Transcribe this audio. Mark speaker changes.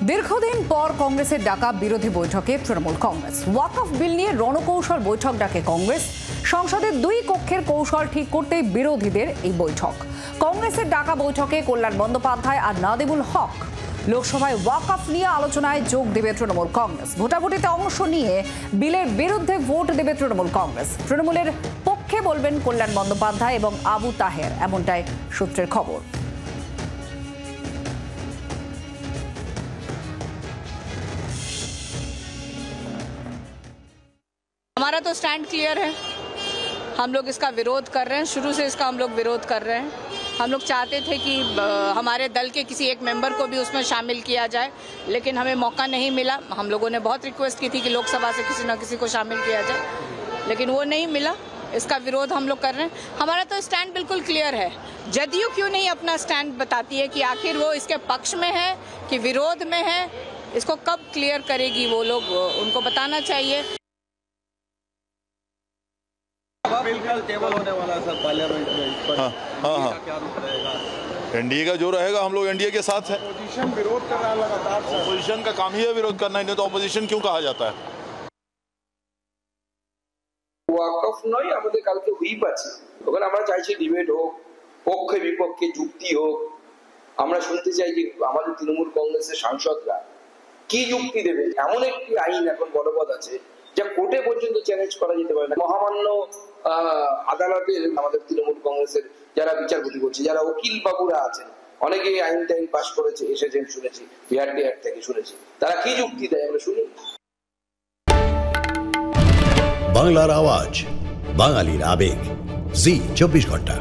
Speaker 1: দীর্ঘদিন পর কংগ্রেসের ডাকা বিরোধী বৈঠকে তৃণমূল কংগ্রেস ওয়াকফ বিল নিয়ে রণকৌশল বৈঠক ডাকে কংগ্রেস। সংসদের দুই কক্ষের কৌশল ঠিক করতেই বিরোধীদের এই বৈঠক। কংগ্রেসের ডাকা বৈঠকে কল্যাণ বন্দ্যোপাধ্যায় আর নাদিমুল হক। লোকসভায় ওয়াকফ নিয়ে আলোচনায় যোগ দেবে তৃণমূল কংগ্রেস। ভোটাভুটিতে অংশ নিয়ে বিলের বিরুদ্ধে ভোট দেবে তৃণমূল কংগ্রেস। তৃণমূলের পক্ষে বলবেন কল্যাণ বন্দ্যোপাধ্যায় এবং আবু তাহের, এমনটাই সূত্রের খবর।
Speaker 2: हमारा तो स्टैंड क्लियर है। हम लोग इसका विरोध कर रहे हैं, शुरू से इसका हम लोग विरोध कर रहे हैं। हम लोग चाहते थे कि हमारे दल के किसी एक मेंबर को भी उसमें शामिल किया जाए, लेकिन हमें मौका नहीं मिला। हम लोगों ने बहुत रिक्वेस्ट की थी कि लोकसभा से किसी न किसी को शामिल किया जाए, लेकिन वो नहीं मिला। इसका विरोध हम लोग कर रहे हैं। हमारा तो स्टैंड बिल्कुल क्लियर है। जदयू क्यों नहीं अपना स्टैंड बताती है कि आखिर वो इसके पक्ष में है कि विरोध में है? इसको कब क्लियर करेगी वो लोग, उनको बताना चाहिए।
Speaker 3: टेबल होने वाला सर पार्लियामेंट में। हाँ। क्या रुख रहेगा
Speaker 4: एनडीए का जो रहेगा, हम लोग एनडीए के साथ हैं।
Speaker 3: ऑपोजिशन विरोध कर रहा है लगातार।
Speaker 4: ऑपोजिशन का काम ही है विरोध करना, नहीं तो ऑपोजिशन क्यों कहा जाता है?
Speaker 5: ওয়াকফ নয়, আমাদের কালকে হুইপ আছে, ওখানে আমরা চাইছি ডিবেট হোক, পক্ষে বিপক্ষে যুক্তি হোক। আমরা শুনতে চাই যে আমাদের তৃণমূল কংগ্রেসের সাংসদরা কি যুক্তি দেবে। এমন একটি আইন এখন বলবৎ আছে যা কোর্টে পর্যন্ত চ্যালেঞ্জ করা যেতে পারে না। মহামান্য আদালতের আমাদের তৃণমূল কংগ্রেসের যারা বিচারপতি করছে, যারা উকিল বাবুরা আছেন, অনেকে আইন টাইন পাশ করেছে, এসেছেন, শুনেছি বিহার থেকে শুনেছি। তারা কি যুক্তি দেয় আমরা শুনি।
Speaker 6: বাংলার আওয়াজ, বাঙালির আবেগ, জি 24 ঘন্টা।